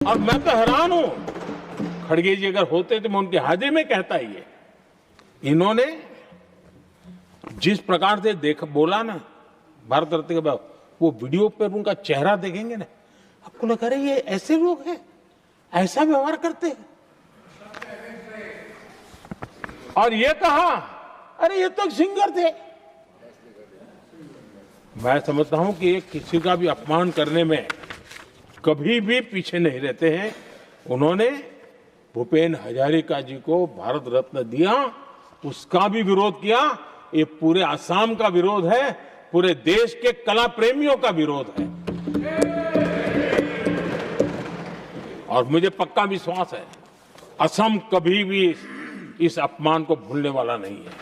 और मैं तो हैरान हूं, खड़गे जी अगर होते तो मैं उनकी हाजिरी में कहता ही है। इन्होंने जिस प्रकार से बोला ना भारत रत्न के बाद, वो वीडियो पर उनका चेहरा देखेंगे ना, आपको लगा रहे ये ऐसे लोग हैं, ऐसा व्यवहार करते हैं। और ये कहा, अरे ये तो सिंगर थे। मैं समझता हूं कि ये किसी का भी अपमान करने में कभी भी पीछे नहीं रहते हैं। उन्होंने भूपेन हजारिका जी को भारत रत्न दिया, उसका भी विरोध किया। ये पूरे असम का विरोध है, पूरे देश के कला प्रेमियों का विरोध है। और मुझे पक्का विश्वास है असम कभी भी इस अपमान को भूलने वाला नहीं है।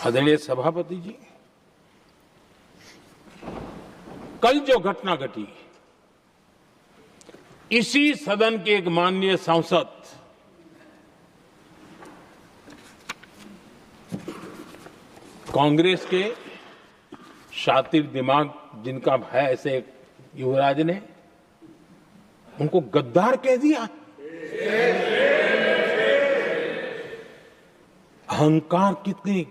आदरणीय सभापति जी, कल जो घटना घटी, इसी सदन के एक माननीय सांसद कांग्रेस के शातिर दिमाग जिनका है, ऐसे एक युवराज ने उनको गद्दार कह दिया। अहंकार कितनी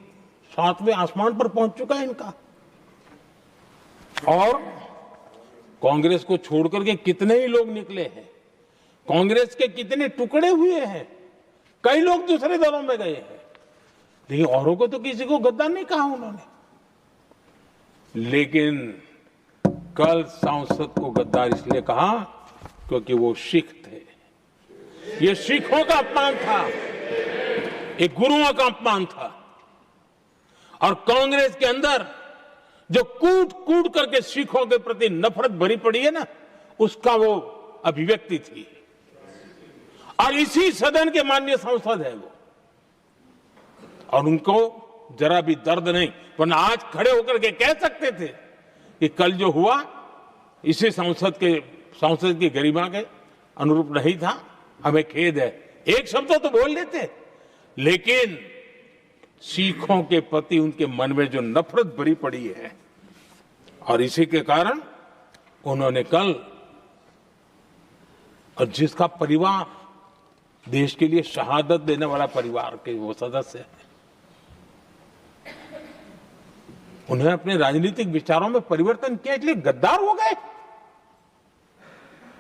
सातवें आसमान पर पहुंच चुका है इनका। और कांग्रेस को छोड़कर के कितने ही लोग निकले हैं, कांग्रेस के कितने टुकड़े हुए हैं, कई लोग दूसरे दलों में गए हैं, लेकिन औरों को तो किसी को गद्दार नहीं कहा उन्होंने। लेकिन कल सांसद को गद्दार इसलिए कहा क्योंकि वो सिख थे। ये सिखों का अपमान था, एक गुरुओं का अपमान था। और कांग्रेस के अंदर जो कूट कूट करके सिखों के प्रति नफरत भरी पड़ी है ना, उसका वो अभिव्यक्ति थी। और इसी सदन के माननीय सांसद है वो, और उनको जरा भी दर्द नहीं, वरना आज खड़े होकर के कह सकते थे कि कल जो हुआ इसी सांसद की गरिमा के अनुरूप नहीं था, हमें खेद है। एक शब्द तो बोल लेते, लेकिन सिखों के प्रति उनके मन में जो नफरत भरी पड़ी है, और इसी के कारण उन्होंने कल, और जिसका परिवार देश के लिए शहादत देने वाला परिवार के वो सदस्य है, उन्हें अपने राजनीतिक विचारों में परिवर्तन किया, इसलिए गद्दार हो गए।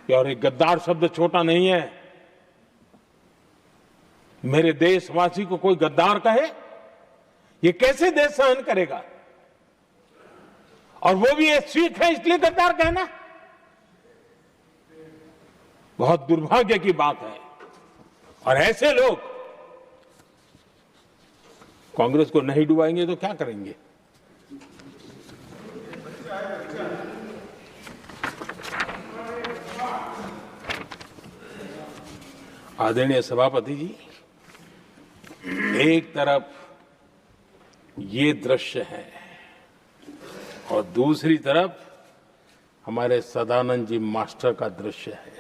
और एक गद्दार शब्द छोटा नहीं है। मेरे देशवासी को कोई गद्दार कहे, ये कैसे देश सहन करेगा? और वो भी एक सिख है इसलिए गद्दार कहना बहुत दुर्भाग्य की बात है। और ऐसे लोग कांग्रेस को नहीं डुबाएंगे तो क्या करेंगे? आदरणीय सभापति जी, एक तरफ ये दृश्य है और दूसरी तरफ हमारे सदानंद जी मास्टर का दृश्य है।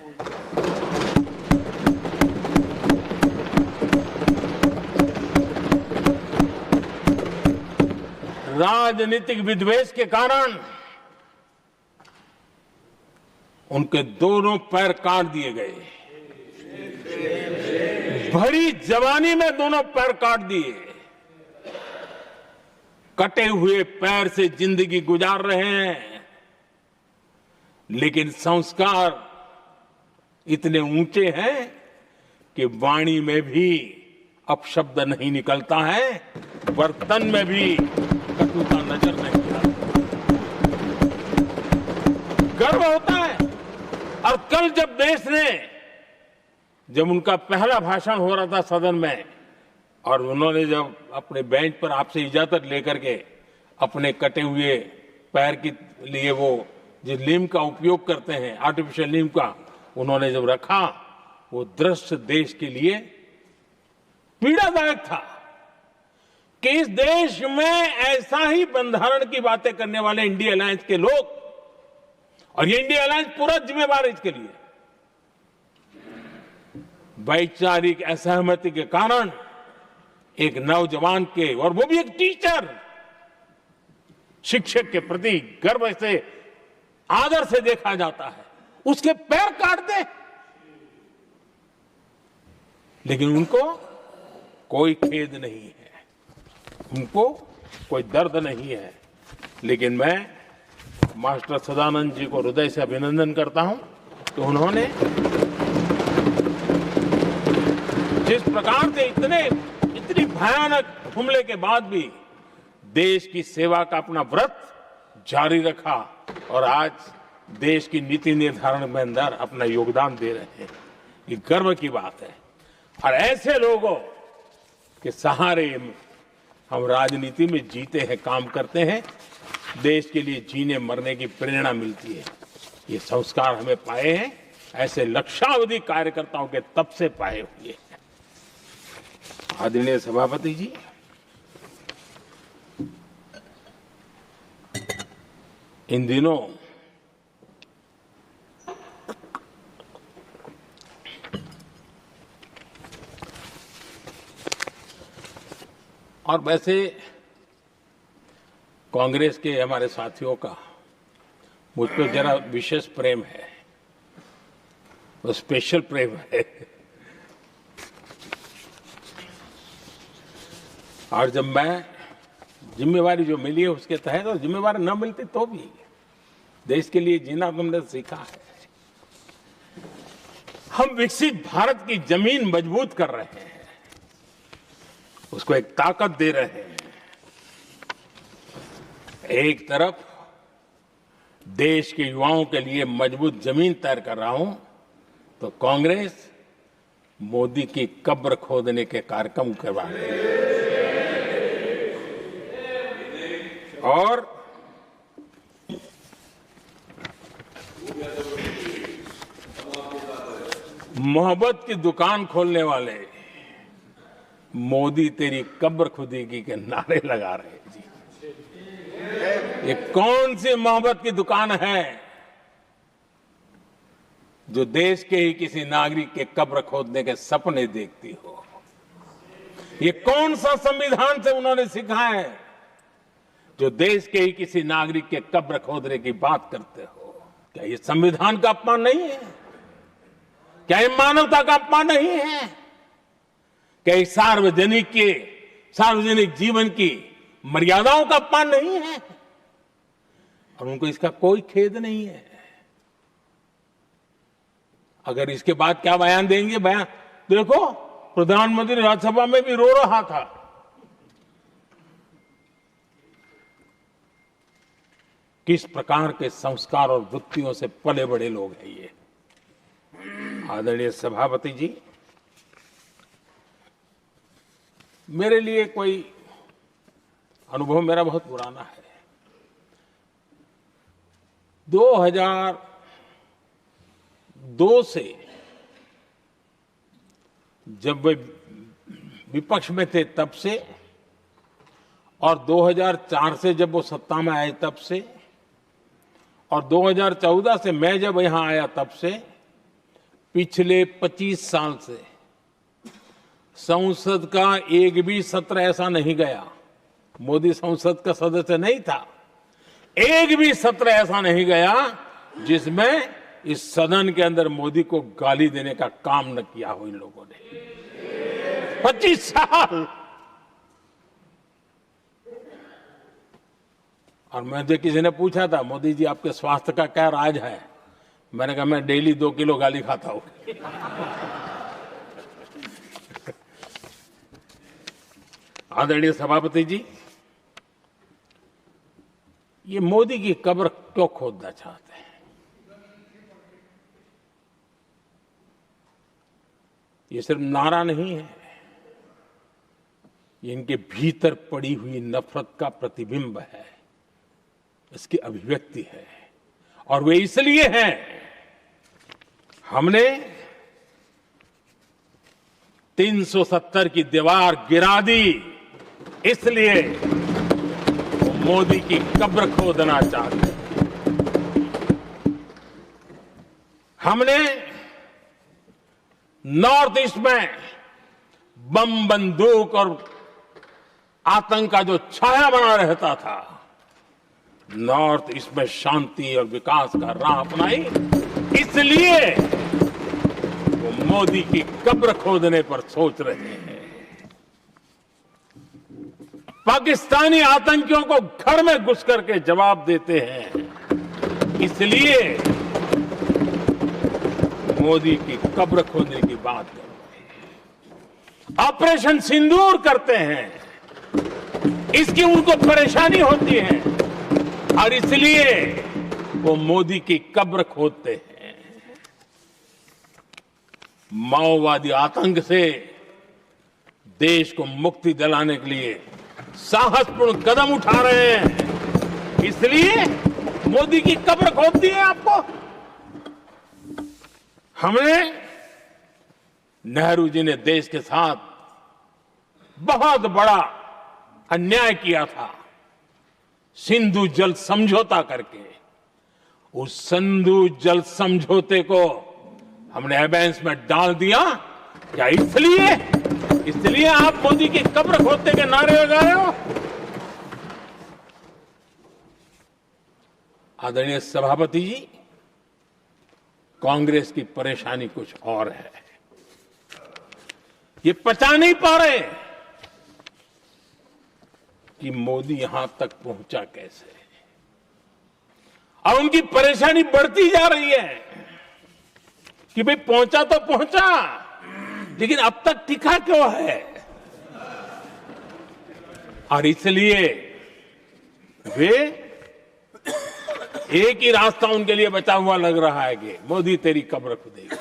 राजनीतिक विद्वेष के कारण उनके दोनों पैर काट दिए गए। भरी जवानी में दोनों पैर काट दिए। कटे हुए पैर से जिंदगी गुजार रहे हैं, लेकिन संस्कार इतने ऊंचे हैं कि वाणी में भी अपशब्द नहीं निकलता है, बर्तन में भी कटुता नजर नहीं आती। गर्व होता है। और कल जब उनका पहला भाषण हो रहा था सदन में, और उन्होंने जब अपने बेंच पर आपसे इजाजत लेकर के अपने कटे हुए पैर के लिए वो जिस नीम का उपयोग करते हैं, आर्टिफिशियल नीम का, उन्होंने जब रखा, वो दृश्य देश के लिए पीड़ादायक था कि इस देश में ऐसा ही बंधारण की बातें करने वाले इंडिया अलायंस के लोग, और ये इंडिया अलायंस पूरा जिम्मेवार है इसके लिए, वैचारिक असहमति के कारण एक नौजवान के, और वो भी एक टीचर, शिक्षक के प्रति गर्व से, आदर से देखा जाता है, उसके पैर काट दे, लेकिन उनको कोई खेद नहीं है, उनको कोई दर्द नहीं है। लेकिन मैं मास्टर सदानंद जी को हृदय से अभिनंदन करता हूं कि उन्होंने जिस प्रकार से इतनी भयानक हमले के बाद भी देश की सेवा का अपना व्रत जारी रखा और आज देश की नीति निर्धारण में अंदर अपना योगदान दे रहे हैं। ये गर्व की बात है और ऐसे लोगों के सहारे हम राजनीति में जीते हैं, काम करते हैं, देश के लिए जीने मरने की प्रेरणा मिलती है। ये संस्कार हमें पाए हैं, ऐसे लक्षावधि कार्यकर्ताओं के तब से पाए हुए हैं। आदरणीय सभापति जी, इन दिनों और वैसे कांग्रेस के हमारे साथियों का मुझ पर जरा विशेष प्रेम है, वो स्पेशल प्रेम है। और जब मैं जिम्मेवारी जो मिली है उसके तहत, और जिम्मेवारी न मिलती तो भी देश के लिए जीना तुमने सीखा है। हम विकसित भारत की जमीन मजबूत कर रहे हैं, उसको एक ताकत दे रहे हैं। एक तरफ देश के युवाओं के लिए मजबूत जमीन तैयार कर रहा हूं, तो कांग्रेस मोदी की कब्र खोदने के कार्यक्रम करवा रही है। और मोहब्बत की दुकान खोलने वाले मोदी तेरी कब्र खुदेगी के नारे लगा रहे हैं जी। ये कौन सी मोहब्बत की दुकान है जो देश के ही किसी नागरिक के कब्र खोदने के सपने देखती हो? ये कौन सा संविधान से उन्होंने सीखा है जो देश के ही किसी नागरिक के कब्र खोदने की बात करते हो? क्या ये संविधान का अपमान नहीं है? क्या ये मानवता का अपमान नहीं है? क्या ये सार्वजनिक जीवन की मर्यादाओं का अपमान नहीं है? और उनको इसका कोई खेद नहीं है। अगर इसके बाद क्या बयान देंगे? बयान देखो, प्रधानमंत्री राज्यसभा में भी रो रहा था। किस प्रकार के संस्कार और वृत्तियों से पले बड़े लोग हैं ये। आदरणीय सभापति जी, मेरे लिए कोई अनुभव मेरा बहुत पुराना है। 2002 से जब वे विपक्ष में थे तब से, और 2004 से जब वो सत्ता में आए तब से, और 2014 से मैं जब यहां आया तब से, पिछले 25 साल से संसद का एक भी सत्र ऐसा नहीं गया, मोदी संसद का सदस्य नहीं था, एक भी सत्र ऐसा नहीं गया जिसमें इस सदन के अंदर मोदी को गाली देने का काम न किया हो इन लोगों ने। 25 साल। और मुझे किसी ने पूछा था, मोदी जी आपके स्वास्थ्य का क्या राज है? मैंने कहा मैं डेली 2 किलो गाली खाता हूं। आदरणीय सभापति जी, ये मोदी की कब्र क्यों खोदना चाहते हैं? ये सिर्फ नारा नहीं है, ये इनके भीतर पड़ी हुई नफरत का प्रतिबिंब है, इसकी अभिव्यक्ति है। और वे इसलिए हैं, हमने 370 की दीवार गिरा दी, इसलिए वो मोदी की कब्र खोदना चाहते हैं। हमने नॉर्थ ईस्ट में बम, बंदूक और आतंक का जो छाया बना रहता था, नॉर्थ ईस्ट में शांति और विकास का राह अपनाई, इसलिए वो मोदी की कब्र खोदने पर सोच रहे हैं। पाकिस्तानी आतंकियों को घर में घुस करके जवाब देते हैं, इसलिए मोदी की कब्र खोदने की बात कर रहे हैं। ऑपरेशन सिंदूर करते हैं, इसकी उनको परेशानी होती है और इसलिए वो मोदी की कब्र खोदते हैं। माओवादी आतंक से देश को मुक्ति दिलाने के लिए साहसपूर्ण कदम उठा रहे हैं, इसलिए मोदी की कब्र खोदती है आपको। हमने नेहरू जी ने देश के साथ बहुत बड़ा अन्याय किया था, सिंधु जल समझौता करके। उस सिंधु जल समझौते को हमने एबेंस में डाल दिया। क्या इसलिए आप मोदी की कब्र खोदने के नारे लगा रहे हो? आदरणीय सभापति जी, कांग्रेस की परेशानी कुछ और है। ये पचा नहीं पा रहे कि मोदी यहां तक पहुंचा कैसे, और उनकी परेशानी बढ़ती जा रही है कि भाई पहुंचा तो पहुंचा, लेकिन अब तक टिका क्यों है? और इसलिए वे एक ही रास्ता उनके लिए बचा हुआ लग रहा है कि मोदी तेरी कब्र खुदेगी।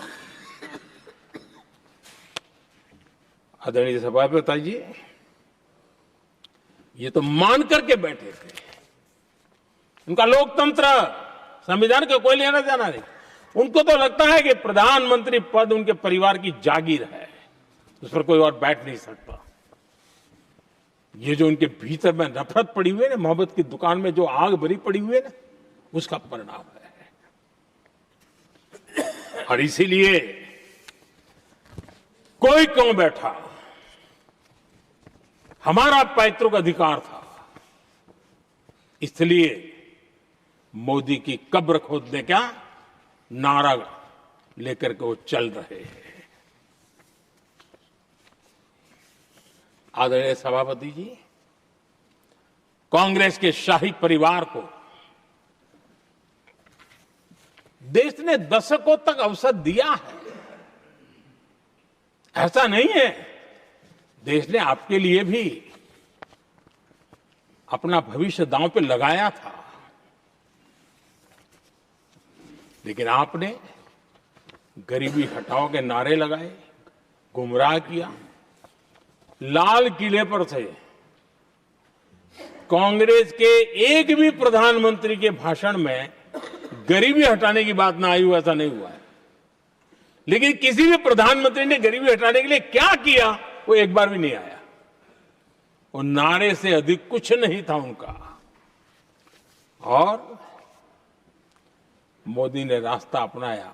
आदरणीय सभापति जी, ये तो मान करके बैठे थे। उनका लोकतंत्र, संविधान का कोई लेना देना नहीं। उनको तो लगता है कि प्रधानमंत्री पद उनके परिवार की जागीर है, उस पर कोई और बैठ नहीं सकता। ये जो उनके भीतर में नफरत पड़ी हुई है ना, मोहब्बत की दुकान में जो आग भरी पड़ी हुई है ना, उसका परिणाम है। और इसीलिए कोई क्यों बैठा, हमारा पैतृक अधिकार था, इसलिए मोदी की कब्र खोदने का नारा लेकर के वो चल रहे हैं। आदरणीय सभापति जी, कांग्रेस के शाही परिवार को देश ने दशकों तक अवसर दिया है, ऐसा नहीं है। देश ने आपके लिए भी अपना भविष्य दांव पे लगाया था, लेकिन आपने गरीबी हटाओ के नारे लगाए, गुमराह किया। लाल किले पर से कांग्रेस के एक भी प्रधानमंत्री के भाषण में गरीबी हटाने की बात ना आई हो, ऐसा नहीं हुआ है। लेकिन किसी भी प्रधानमंत्री ने गरीबी हटाने के लिए क्या किया, वो एक बार भी नहीं आया। वो नारे से अधिक कुछ नहीं था उनका। और मोदी ने रास्ता अपनाया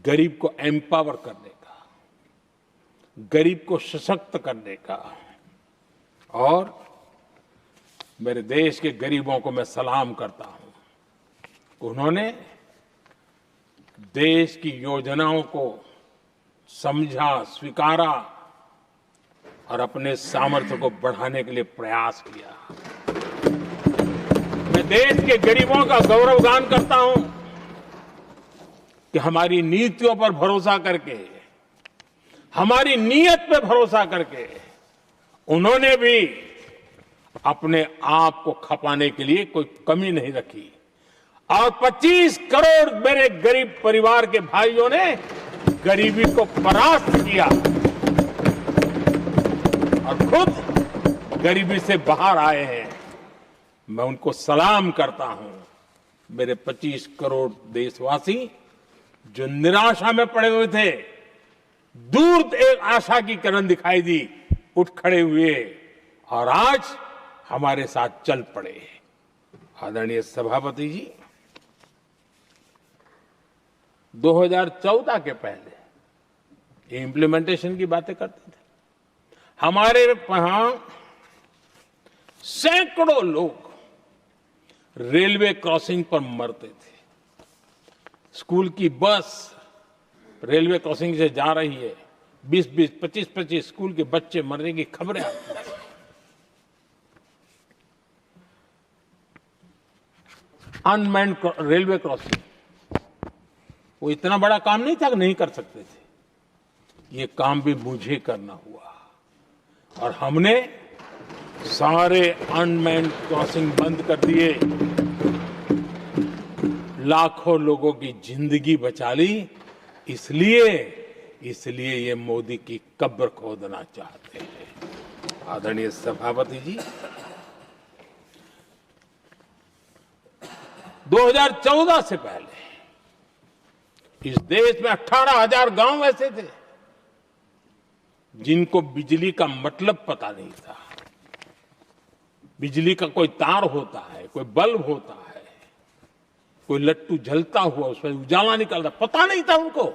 गरीब को एम्पावर करने का, गरीब को सशक्त करने का। और मेरे देश के गरीबों को मैं सलाम करता हूं, उन्होंने देश की योजनाओं को समझा, स्वीकारा और अपने सामर्थ्य को बढ़ाने के लिए प्रयास किया। मैं देश के गरीबों का गौरवगान करता हूं कि हमारी नीतियों पर भरोसा करके, हमारी नीयत पर भरोसा करके उन्होंने भी अपने आप को खपाने के लिए कोई कमी नहीं रखी। और 25 करोड़ मेरे गरीब परिवार के भाइयों ने गरीबी को परास्त किया और खुद गरीबी से बाहर आए हैं। मैं उनको सलाम करता हूं। मेरे 25 करोड़ देशवासी जो निराशा में पड़े हुए थे, दूर एक आशा की किरण दिखाई दी, उठ खड़े हुए और आज हमारे साथ चल पड़े। आदरणीय सभापति जी, 2014 के पहले इम्प्लीमेंटेशन की बातें करते थे। हमारे यहां सैकड़ों लोग रेलवे क्रॉसिंग पर मरते थे। स्कूल की बस रेलवे क्रॉसिंग से जा रही है, 20-20, 25-25 स्कूल के बच्चे मरने की खबरें आती थी। अनमैन्ड रेलवे क्रॉसिंग, वो इतना बड़ा काम नहीं था कि नहीं कर सकते थे। ये काम भी मुझे करना हुआ और हमने सारे अनमैन्ड क्रॉसिंग बंद कर दिए, लाखों लोगों की जिंदगी बचा ली। इसलिए ये मोदी की कब्र खोदना चाहते हैं। आदरणीय सभापति जी, 2014 से पहले इस देश में 18,000 गांव ऐसे थे जिनको बिजली का मतलब पता नहीं था। बिजली का कोई तार होता है, कोई बल्ब होता है, कोई लट्टू जलता हुआ उसमें उजाला निकलता, पता नहीं था उनको।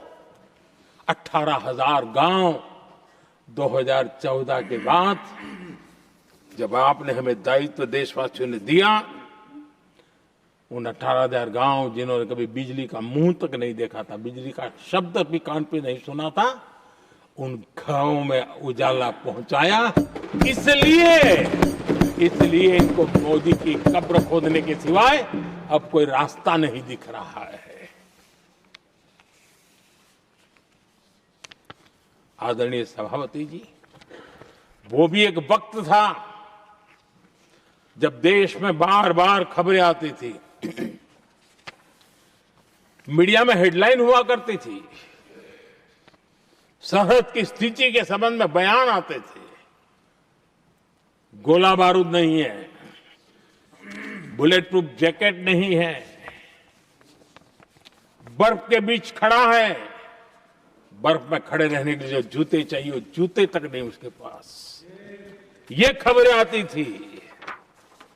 18,000 गांव 2014 के बाद जब आपने हमें दायित्व देशवासियों ने दिया, उन 18,000 गांव जिन्होंने कभी बिजली का मुंह तक नहीं देखा था, बिजली का शब्द भी कान पे नहीं सुना था, उन गांवों में उजाला पहुंचाया। इसलिए इनको मोदी की कब्र खोदने के सिवाय अब कोई रास्ता नहीं दिख रहा है। आदरणीय सभापति जी, वो भी एक वक्त था जब देश में बार बार खबरें आती थी, मीडिया में हेडलाइन हुआ करती थी, सरहद की स्थिति के संबंध में बयान आते थे। गोला बारूद नहीं है, बुलेट प्रूफ जैकेट नहीं है, बर्फ के बीच खड़ा है, बर्फ में खड़े रहने के लिए जो जूते चाहिए, जूते तक नहीं उसके पास, ये खबरें आती थी।